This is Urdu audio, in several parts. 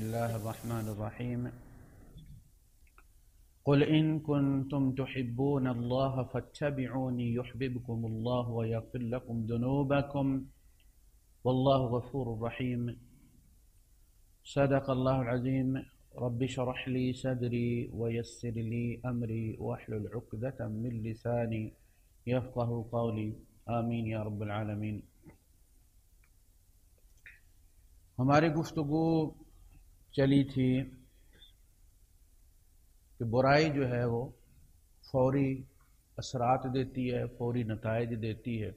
الله الرحمن الرحيم قل إن كنتم تحبون الله فاتبعوني يحببكم الله ويغفر لكم ذنوبكم والله غفور رحيم صدق الله العظيم رب اشرح لي صدري ويسر لي أمري واحلل عقدة من لساني يفقه قولي آمين يا رب العالمين۔ ہماری گفتگو چلی تھی کہ برائی جو ہے وہ فوری اثرات دیتی ہے، فوری نتائج دیتی ہے،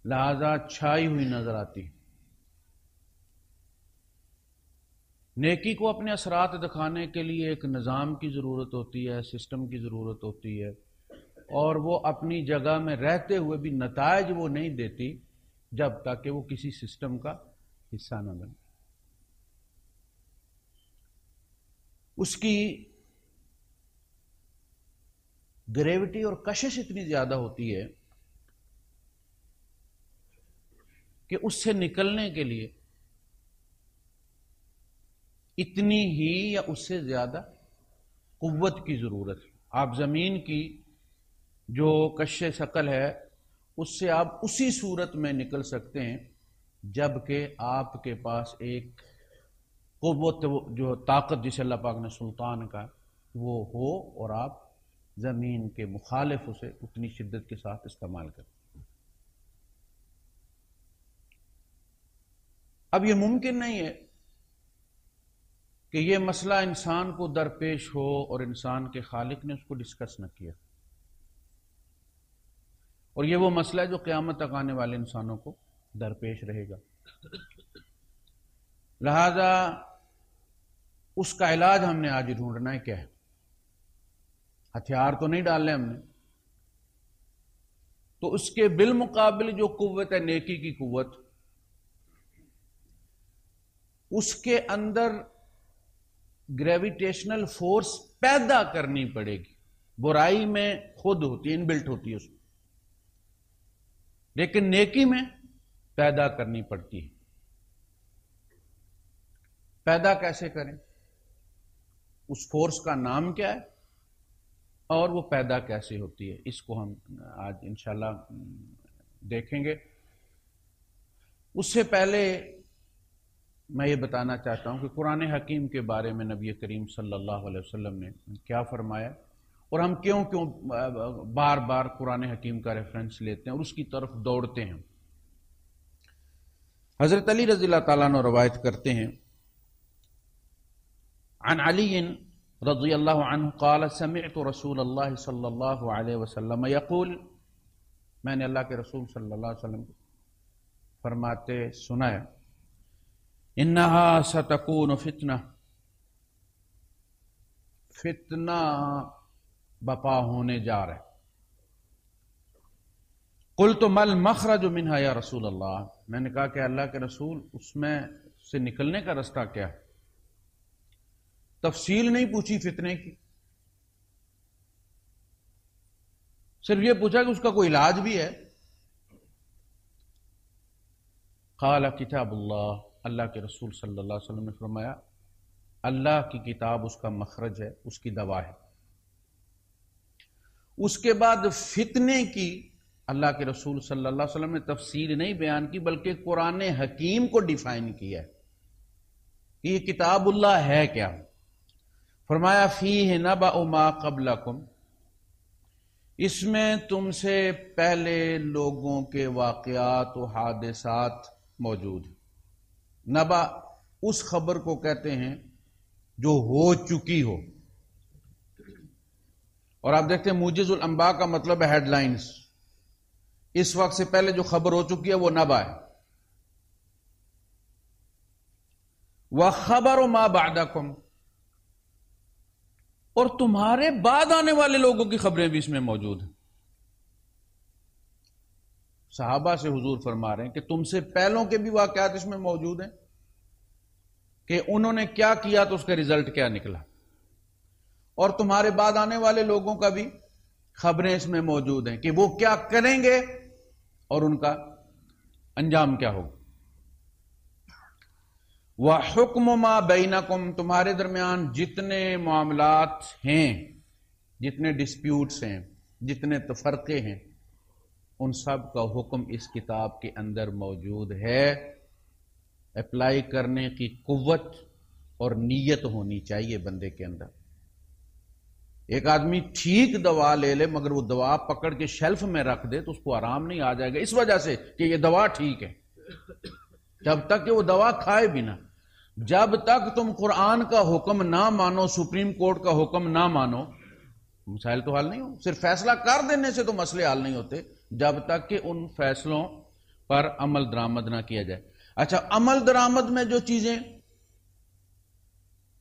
لہذا چھائی ہوئی نظر آتی ہے۔ نیکی کو اپنے اثرات دکھانے کے لیے ایک نظام کی ضرورت ہوتی ہے، سسٹم کی ضرورت ہوتی ہے، اور وہ اپنی جگہ میں رہتے ہوئے بھی نتائج وہ نہیں دیتی جب تک کہ وہ کسی سسٹم کا حصہ نہ بنے۔ اس کی گریوٹی اور کشش اتنی زیادہ ہوتی ہے کہ اس سے نکلنے کے لیے اتنی ہی یا اس سے زیادہ قوت کی ضرورت ہے۔ آپ زمین کی جو کش ثقل ہے اس سے آپ اسی صورت میں نکل سکتے ہیں جبکہ آپ کے پاس ایک قوت جو طاقت جسے اللہ پاک نے سلطان کا وہ ہو اور آپ زمین کے مخالف اسے اتنی شدت کے ساتھ استعمال کریں۔ اب یہ ممکن نہیں ہے کہ یہ مسئلہ انسان کو درپیش ہو اور انسان کے خالق نے اس کو ڈسکس نہ کیا، اور یہ وہ مسئلہ ہے جو قیامت تک آنے والے انسانوں کو درپیش رہے گا۔ لہذا اس کا علاج ہم نے آج ڈھونڈنا ہے۔ کیا ہے؟ ہتھیار تو نہیں ڈالنے ہم نے، تو اس کے بالمقابل جو قوت ہے نیکی کی قوت، اس کے اندر گریویٹیشنل فورس پیدا کرنی پڑے گی۔ برائی میں خود ہوتی ہے، انبلٹ ہوتی ہے اس میں، لیکن نیکی میں پیدا کرنی پڑتی ہے۔ پیدا کیسے کریں؟ اس فورس کا نام کیا ہے اور وہ پیدا کیسے ہوتی ہے، اس کو ہم آج انشاءاللہ دیکھیں گے۔ اس سے پہلے میں یہ بتانا چاہتا ہوں کہ قرآن حکیم کے بارے میں نبی کریم صلی اللہ علیہ وسلم نے کیا فرمایا اور ہم کیوں بار بار قرآن حکیم کا ریفرنس لیتے ہیں اور اس کی طرف دوڑتے ہیں۔ حضرت علی رضی اللہ تعالیٰ عنہ روایت کرتے ہیں، عن علی رضی اللہ عنہ قال سمعت رسول اللہ صلی اللہ علیہ وسلم یقول، میں نے اللہ کے رسول صلی اللہ علیہ وسلم فرماتے سنا ہے، انہا ستکون فتنہ، فتنہ بپا ہونے جا رہا ہے۔ قلت ما المخرج منہا یا رسول اللہ، میں نے کہا کہ اللہ کے رسول اس میں سے نکلنے کا رستہ کیا ہے؟ تفصیل نہیں پوچھی فتنے کی، صرف یہ پوچھا کہ اس کا کوئی علاج بھی ہے۔ قال کتاب اللہ، اللہ کے رسول صلی اللہ علیہ وسلم نے فرمایا اللہ کی کتاب اس کا مخرج ہے، اس کی دوا ہے۔ اس کے بعد فتنے کی اللہ کے رسول صلی اللہ علیہ وسلم نے تفصیل نہیں بیان کی بلکہ قرآن حکیم کو ڈیفائن کیا ہے کہ یہ کتاب اللہ ہے کیا۔ فرمایا فیہ نبأ ما قبلکم، اس میں تم سے پہلے لوگوں کے واقعات و حادثات موجود ہیں۔ نبأ اس خبر کو کہتے ہیں جو ہو چکی ہو، اور آپ دیکھتے ہیں موجز الانباء کا مطلب ہے ہیڈ لائنز، اس وقت سے پہلے جو خبر ہو چکی ہے وہ نبأ ہے۔ وخبر ما بعدکم، اور تمہارے بعد آنے والے لوگوں کی خبریں بھی اس میں موجود ہیں۔ صحابہ سے حضور فرما رہے ہیں کہ تم سے پہلوں کے بھی واقعات اس میں موجود ہیں کہ انہوں نے کیا کیا تو اس کا رزلٹ کیا نکلا، اور تمہارے بعد آنے والے لوگوں کا بھی خبریں اس میں موجود ہیں کہ وہ کیا کریں گے اور ان کا انجام کیا ہوگا۔ وَحُكْمُ مَا بَيْنَكُمْ، تمہارے درمیان جتنے معاملات ہیں، جتنے ڈسپیوٹس ہیں، جتنے تفرقے ہیں، ان سب کا حکم اس کتاب کے اندر موجود ہے۔ اپلائی کرنے کی قوت اور نیت ہونی چاہیے بندے کے اندر۔ ایک آدمی ٹھیک دوا لے لے مگر وہ دوا پکڑ کے شیلف میں رکھ دے تو اس کو آرام نہیں آ جائے گا، اس وجہ سے کہ یہ دوا ٹھیک ہے، جب تک کہ وہ دوا کھائے بھی نہ۔ جب تک تم قرآن کا حکم نہ مانو، سپریم کورٹ کا حکم نہ مانو، مسائل تو حل نہیں ہو۔ صرف فیصلہ کر دینے سے تو مسئلے حل نہیں ہوتے جب تک کہ ان فیصلوں پر عمل درآمد نہ کیا جائے۔ اچھا، عمل درآمد میں جو چیزیں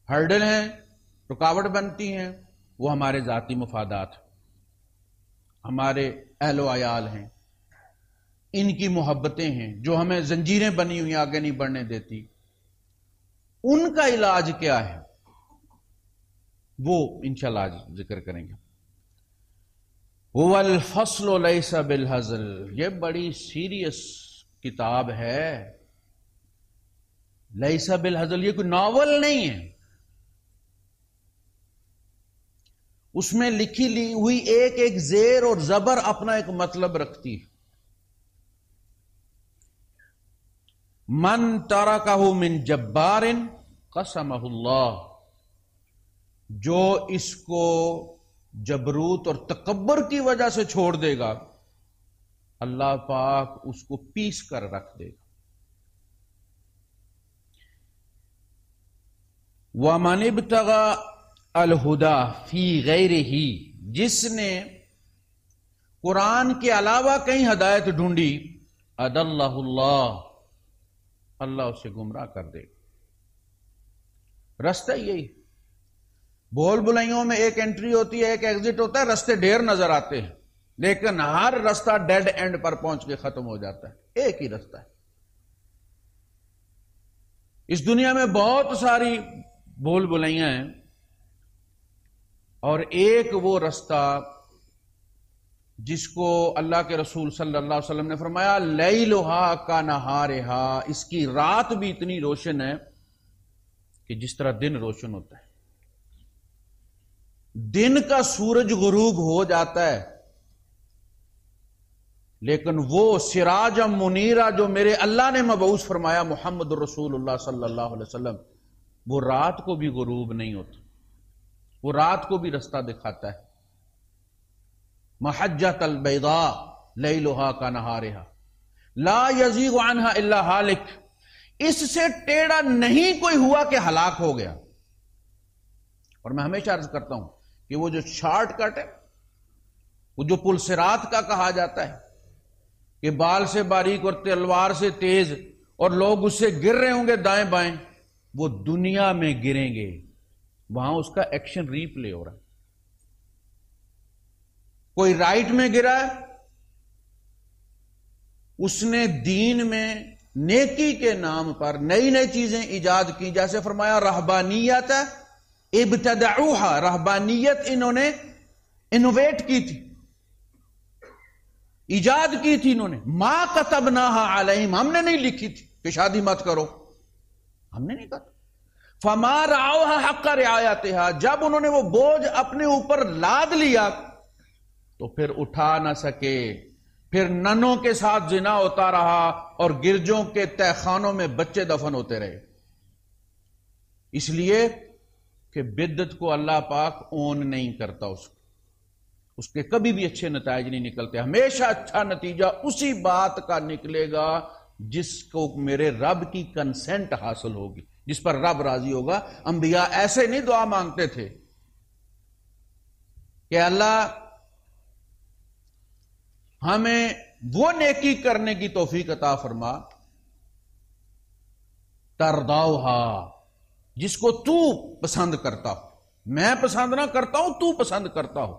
ہرڈل ہیں، رکاوٹ بنتی ہیں، وہ ہمارے ذاتی مفادات، ہمارے اہل و عیال ہیں، ان کی محبتیں ہیں جو ہمیں زنجیریں بنی ہوئی آگے نہیں بڑھنے دیتی، ان کا علاج کیا ہے وہ انشاءاللہ آج ذکر کریں گے۔ وَالْفَصْلُ لَيْسَ بِالْهَزْلِ، یہ بڑی سیریس کتاب ہے۔ لَيْسَ بِالْهَزْلِ، یہ کوئی ناول نہیں ہے، اس میں لکھی ہوئی ایک ایک زیر اور زبر اپنا ایک مطلب رکھتی ہے۔ من ترکہ من جبار قسمہ اللہ، جو اس کو جبروت اور تکبر کی وجہ سے چھوڑ دے گا، اللہ پاک اس کو پیس کر رکھ دے گا۔ وَمَنِ ابْتَغَى الْهُدَى فِي غَيْرِهِ، جس نے قرآن کے علاوہ کہیں ہدایت ڈھونڈی، أَضَلَّهُ اللَّهُ، اللہ اسے گمراہ کر دے گا۔ رستہ یہی، بول بلائیوں میں ایک انٹری ہوتی ہے، ایک ایگزٹ ہوتا ہے، رستے ڈھیر نظر آتے ہیں لیکن ہر رستہ ڈیڈ اینڈ پر پہنچ کے ختم ہو جاتا ہے، ایک ہی رستہ ہے۔ اس دنیا میں بہت ساری بول بلائیاں ہیں اور ایک وہ رستہ جس کو اللہ کے رسول صلی اللہ علیہ وسلم نے فرمایا لیلھا کنہارھا، اس کی رات بھی اتنی روشن ہے کہ جس طرح دن روشن ہوتا ہے۔ دن کا سورج غروب ہو جاتا ہے لیکن وہ سراج منیرہ جو میرے اللہ نے مبعوث فرمایا محمد رسول اللہ صلی اللہ علیہ وسلم، وہ رات کو بھی غروب نہیں ہوتا، وہ رات کو بھی رستہ دکھاتا ہے۔ محجۃ البیضاء لیلھا کنہارھا لا یزیغ عنہا الا ہالک، اس سے ٹیڑھا نہیں کوئی ہوا کہ ہلاک ہو گیا۔ اور میں ہمیشہ عرض کرتا ہوں کہ وہ جو شارٹ کٹ ہے، وہ جو پل صراط کا کہا جاتا ہے کہ بال سے باریک اور تلوار سے تیز اور لوگ اس سے گر رہے ہوں گے دائیں بائیں، وہ دنیا میں گریں گے، وہاں اس کا ایکشن ری پلے ہو رہا ہے۔ کوئی رائٹ میں گرا ہے، اس نے دین میں نیکی کے نام پر نئی نئی چیزیں ایجاد کی، جیسے فرمایا رہبانیت ابتدعوها، رہبانیت انہوں نے انوویٹ کی تھی، ایجاد کی تھی انہوں نے۔ ما کتبناها علیہم، ہم نے نہیں لکھی تھی کہ شادی مت کرو، ہم نے نہیں کہا۔ فما رعوها حق رعایتها، جب انہوں نے وہ بوجھ اپنے اوپر لاد لیا تو پھر اٹھا نہ سکے، پھر ننوں کے ساتھ زنا ہوتا رہا اور گرجوں کے تہ خانوں میں بچے دفن ہوتے رہے، اس لیے کہ بدعت کو اللہ پاک اون نہیں کرتا، اس کے کبھی بھی اچھے نتائج نہیں نکلتے۔ ہمیشہ اچھا نتیجہ اسی بات کا نکلے گا جس کو میرے رب کی کنسنٹ حاصل ہوگی، جس پر رب راضی ہوگا۔ انبیاء ایسے نہیں دعا مانگتے تھے کہ اللہ ہمیں وہ نیکی کرنے کی توفیق عطا فرما ترضاؤھا، جس کو تو پسند کرتا ہو، میں پسند نہ کرتا ہوں، تو پسند کرتا ہو،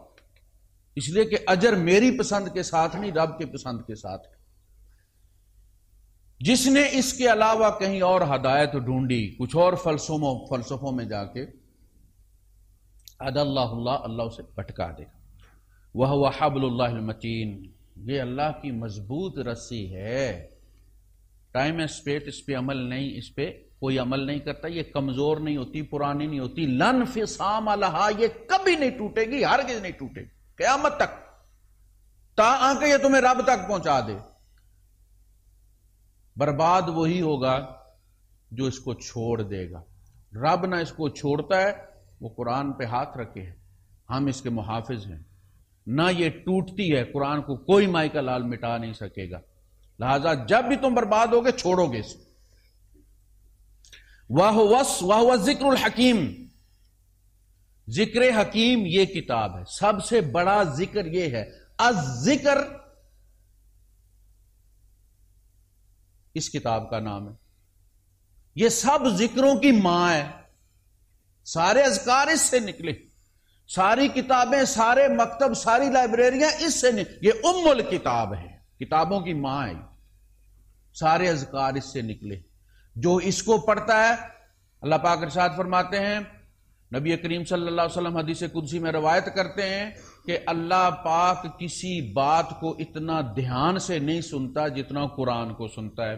اس لیے کہ اجر میری پسند کے ساتھ نہیں، رب کے پسند کے ساتھ۔ جس نے اس کے علاوہ کہیں اور ہدایت ڈھونڈی، کچھ اور فلسفوں میں جا کے، اضلہ اللہ، اللہ اسے بھٹکا دے گا۔ وَهُوَ حَبْلُ اللَّهِ الْمَتِينُ، یہ اللہ کی مضبوط رسی ہے، ٹائم اسپیٹ اس پہ عمل نہیں، اس پہ کوئی عمل نہیں کرتا، یہ کمزور نہیں ہوتی، پرانی نہیں ہوتی، لن فصام لہا، یہ کبھی نہیں ٹوٹے گی، ہرگز نہیں ٹوٹے گی قیامت تک، تا کہ یہ تمہیں رب تک پہنچا دے۔ برباد وہی ہوگا جو اس کو چھوڑ دے گا۔ رب نہ اس کو چھوڑتا ہے، وہ قرآن پہ ہاتھ رکھے ہیں، ہم اس کے محافظ ہیں، نہ یہ ٹوٹتی ہے، قرآن کو کوئی مائی کا لال مٹا نہیں سکے گا، لہذا جب بھی تم برباد ہوگے چھوڑو گے اس کو۔ وَهُوَ الذِّكْرُ الْحَكِيمُ، ذکر حکیم یہ کتاب ہے، سب سے بڑا ذکر یہ ہے، الذکر اس کتاب کا نام ہے، یہ سب ذکروں کی ماں ہے، سارے اذکار اس سے نکلے، ساری کتابیں، سارے مکتب، ساری لائبریریاں اس سے نکلے، یہ ام الکتاب ہے، کتابوں کی ماں ہے، سارے اذکار اس سے نکلے۔ جو اس کو پڑھتا ہے، اللہ پاک ارشاد فرماتے ہیں، نبی کریم صلی اللہ علیہ وسلم حدیث قدسی میں روایت کرتے ہیں کہ اللہ پاک کسی بات کو اتنا دھیان سے نہیں سنتا جتنا قرآن کو سنتا ہے،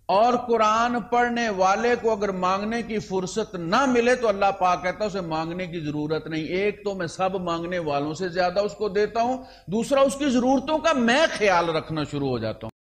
اور قرآن پڑھنے والے کو اگر مانگنے کی فرصت نہ ملے تو اللہ پاک کہتا ہے اسے مانگنے کی ضرورت نہیں، ایک تو میں سب مانگنے والوں سے زیادہ اس کو دیتا ہوں، دوسرا اس کی ضرورتوں کا میں خیال رکھنا شروع ہو جاتا ہوں۔